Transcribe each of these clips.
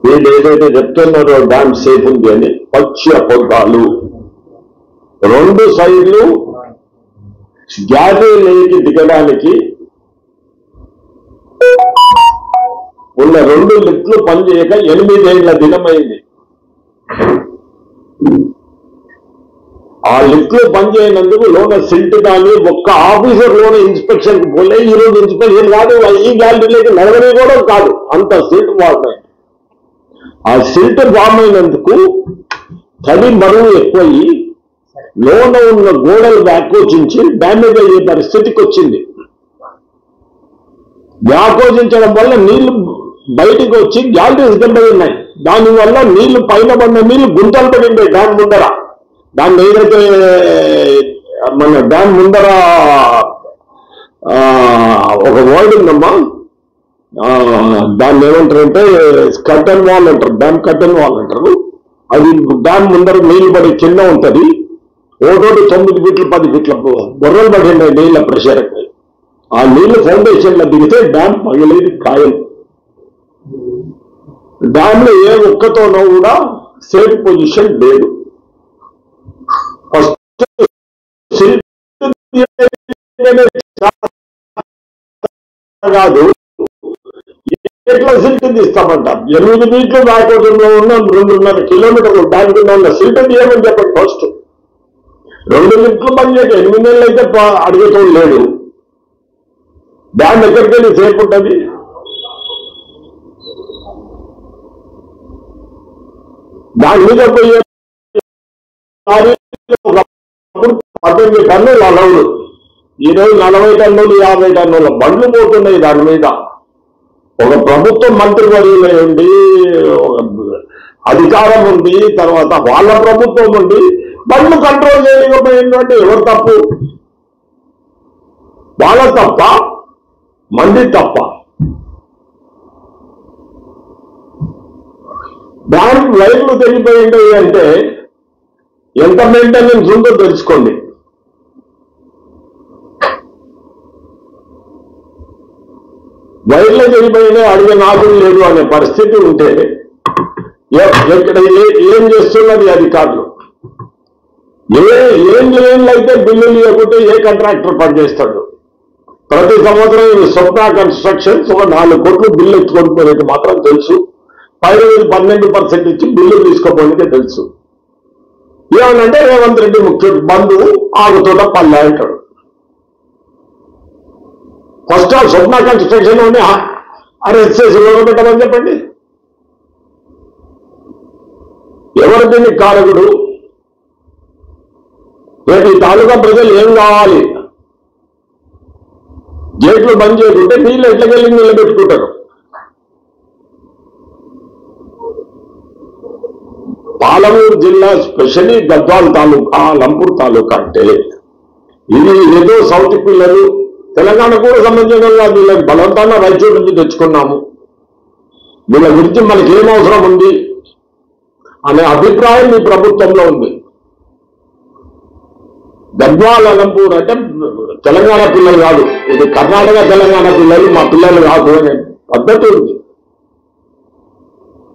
వీళ్ళు ఏదైతే చెప్తున్నారో డ్యామ్ సేఫ్ ఉంది అని పచ్చి అబద్ధాలు. 2 సైడ్లు గ్యారేజ్లోకి దిగడానికి ఉన్న 2 లిఫ్ట్లు పనిచేయక 8 ఏళ్ల దినమైంది. ఆ లిఫ్ట్లు పనిచేయనందుకు లోన సిల్ట్ కానీ ఒక్క ఆఫీసర్ లోన ఇన్స్పెక్షన్ పోలే. ఈరోజు ఇన్స్పెక్షన్ కాదు, ఈ గ్యాలరీలోకి నడవనే కూడా కాదు, అంత సిల్ట్ ఫామ్ అయింది. ఆ సిల్ట్ ఫామ్ అయినందుకు తడి బరువు ఎక్కువయ్యి లోన ఉన్న గోడలు వ్యాకోచించి డ్యామేజ్ అయ్యే పరిస్థితికి వచ్చింది. వ్యాకోచించడం వల్ల నీళ్లు బయటికి వచ్చి గ్యాలరీస్ దెబ్బ ఉన్నాయి. దానివల్ల నీళ్లు పైన పడిన నీళ్లు గుంతలు పడింది డ్యామ్ ముందర. దాన్ని ఏదైతే మన డ్యామ్ ముందర ఒక వర్డ్ ఉందమ్మా, దాన్ని ఏమంటారంటే కర్టన్ వాల్ అంటారు, డ్యామ్ కర్టన్ వాల్ అంటారు. అది డ్యామ్ ముందర నీళ్లు పడి కింద ఉంటుంది. ఒకటి 9 ఫీట్లు 10 ఫీట్ల బొర్రలు పడింది నీళ్ల ప్రెషర్. ఆ నీళ్లు ఫౌండేషన్లో దిగితే డ్యామ్ పగిలేది ఖాయం. డ్యామ్ లో ఏ ఒక్కతోనో కూడా సేఫ్ పొజిషన్ లేదు. ఫస్ట్ కాదు, ఎట్లా సిల్ట్ తీస్తామంట. 8 ఫీట్లు వ్యాకోచంలో ఉన్న 2.5 కిలోమీటర్లు డ్యామ్ కింద ఉన్న సిల్ట్ తీయమని చెప్పండి. ఫస్ట్ 2 లిఫ్ట్లు పనిచేయక 8 నెలలు అయితే అడిగేటోడు లేడు. డ్యామ్ ఎక్కడికి వెళ్ళి సేఫ్ ఉంటుంది? దాని మీద పోయే 18 టన్నులు అలవులు. ఈరోజు 40 టన్నులు 50 టన్నుల బండ్లు పోతున్నాయి దాని మీద. ఒక ప్రభుత్వం మంత్రివర్యులై ఉండి, అధికారం ఉంది, తర్వాత వాళ్ళ ప్రభుత్వం ఉంది, బండ్లు కంట్రోల్ చేయలేకపోయిందంటే ఎవరు తప్పు? వాళ్ళ తప్ప, మంది తప్ప? డ్యామ్ వైర్లు తెగిపోయింది అంటే ఎంత మెయింటెనెన్స్ ఉందో తెలుసుకోండి. వైర్లు తెగిపోయినా అడిగే నాదులు లేదు అనే పరిస్థితి ఉంటే ఇక్కడ ఏం చేస్తున్నది అధికారులు? ఏం అయితే బిల్లులు ఇవ్వకుంటే ఏ కాంట్రాక్టర్ పనిచేస్తాడు? ప్రతి సంవత్సరం ఈ స్వప్న కన్స్ట్రక్షన్స్ ఒక 4 కోట్లు బిల్లు ఎత్తుకొని పోయేది మాత్రం తెలుసు. పైన 12% ఇచ్చి బిల్లు తీసుకోపోయినకే తెలుసు. ఏమనంటే రేవంత్ రెడ్డి ముఖ్య బంధువు ఆగుతోట పల్లె అంటాడు. ఫస్ట్ ఆ స్వప్న కన్స్ట్రక్షన్ అరెస్ట్ చేసి పెట్టమని చెప్పండి. ఎవరు దీనికి కారకుడు? రేపు ఈ తాలూకా ప్రజలు ఏం కావాలి? గేట్లు బంద్ చేయకుంటే నీళ్ళు ఎట్లకెళ్ళి నిలబెట్టుకుంటారు? పాలమూరు జిల్లా, స్పెషలీ గద్వాల్ తాలూకా, లంపూర్ తాలూకా అంటే ఇది ఏదో సౌత్ పిల్లలు తెలంగాణ కూడా సంబంధించిన కాదు. వీళ్ళకి బలవంతాన రాయచూరు నుంచి తెచ్చుకున్నాము, వీళ్ళ గురించి మనకి ఏం అవసరం ఉంది అనే అభిప్రాయం ఈ ప్రభుత్వంలో ఉంది. గద్వాల్ లంపూర్ అంటే తెలంగాణ పిల్లలు కాదు, ఇది కర్ణాటక తెలంగాణ పిల్లలు, మా పిల్లలు కాదు అనే పద్ధతి ఉంది.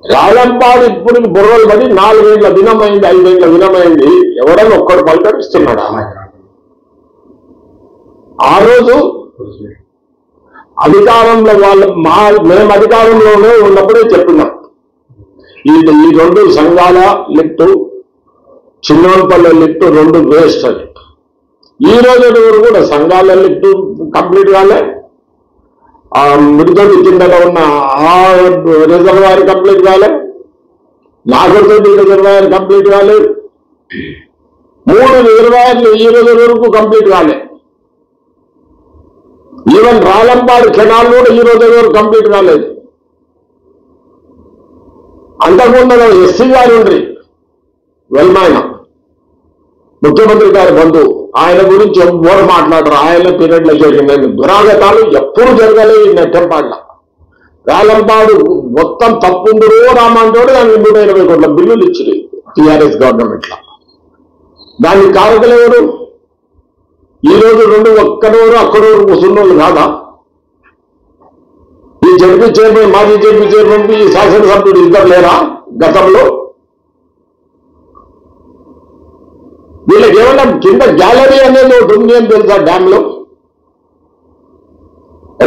రాలంపాడు ఇప్పుడు బుర్రలు పడి 4 ఏళ్ల దినమైంది, 5 ఏళ్ల దినమైంది. ఎవడన్నా ఒక్కడు పలకరిస్తున్నాడా? ఆ రోజు అధికారంలో మేము అధికారంలోనే ఉన్నప్పుడే చెప్పినాం, ఈ 2 సంఘాల లిఫ్ట్, చిన్నపల్లె లిఫ్ట్ 2 వేస్ట్ అని. ఈ రోజు వరకు కూడా సంఘాల లిఫ్ట్ కంప్లీట్ కాలే, ఆ మిడితోటి కిందలో ఉన్న ఆ రిజర్వాయర్ కంప్లీట్ కాలే, నాగర్తోటి రిజర్వాయర్ కంప్లీట్ కాలేదు. 3 రిజర్వాయర్లు ఈ రోజు వరకు కంప్లీట్ కాలే. ఈవెన్ రాలంపాడు కెనాల్ కూడా ఈ రోజు వరకు కంప్లీట్ కాలేదు. అంతకుముందు ఎస్సీ గారు ఉండ్రి వెల్మాయన, ముఖ్యమంత్రి గారి బంధువు, ఆయన గురించి ఎవరు మాట్లాడరు. ఆయన పీరియడ్లో జరిగిన దురాగతాలు ఎప్పుడు జరగలేదు ఈ నెట్టంపాడుల. రాలంపాడు మొత్తం తప్పుందరో రామంటోడు దానికి 120 కోట్ల బిల్లులు ఇచ్చింది టీఆర్ఎస్ గవర్నమెంట్ లో. దానికి కారకులు ఎవరు? ఈ రోజు 2 ఒక్కడెవరు అక్కడెవరు కూర్చున్నోళ్ళు కాదా? ఈ జడ్పీ చైర్మన్, మాజీ జడ్పీ చైర్మన్, ఈ శాసనసభ్యుడు ఇద్దరు లేరా గతంలో? వీళ్ళకి ఏమన్నా కింద గ్యాలరీ అనేది ఒకటి ఉంది అని తెలుసా డ్యామ్ లో?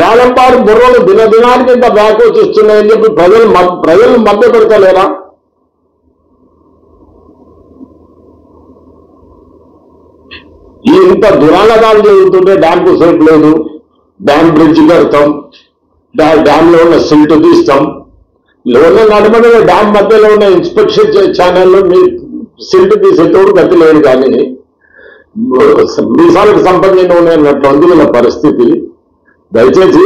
రాలంపాడు బుర్రలు దినదినానికి ఇంత బ్యాక్ వచ్చి ఇస్తున్నాయని చెప్పి ప్రజలు మధ్య పెడతలేరా? ఇంత దురాగతాలు జరుగుతుంటే డ్యామ్ కు సేపు లేదు, డ్యామ్ బ్రిడ్జ్ కడతాం, డ్యామ్ లో ఉన్న సిల్ట్ తీస్తాం, లోన నడమని డ్యామ్ మధ్యలో ఉన్న ఇన్స్పెక్షన్ ఛానల్లో మీ సిల్ట్ తీసేటోడు గతి లేదు. కానీ మీసాలకు సంబంధించిన ఉన్నట్లు ఉంది వీళ్ళ పరిస్థితి. దయచేసి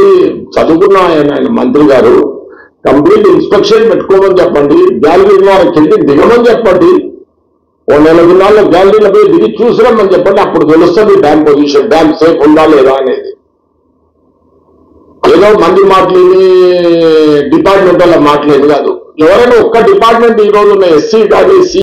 చదువుకున్న ఆయన మంత్రి గారు కంప్లీట్ ఇన్స్పెక్షన్ పెట్టుకోమని చెప్పండి, గ్యాలరీ ద్వారా కిందికి దిగమని చెప్పండి, ఓ 4 దినాల్లో గ్యాలరీలో పోయి దిగి చూసిరమ్మని చెప్పండి. అప్పుడు తెలుస్తుంది డ్యామ్ పొజిషన్, డ్యామ్ సేఫ్ ఉందా లేదా అనేది. ఏదో మంది మాటలేని డిపార్ట్మెంట్ వల్ల మాటలేదు కాదు. ఎవరైనా ఒక్క డిపార్ట్మెంట్ ఈ రోజు ఉన్న ఎస్సీ కానీ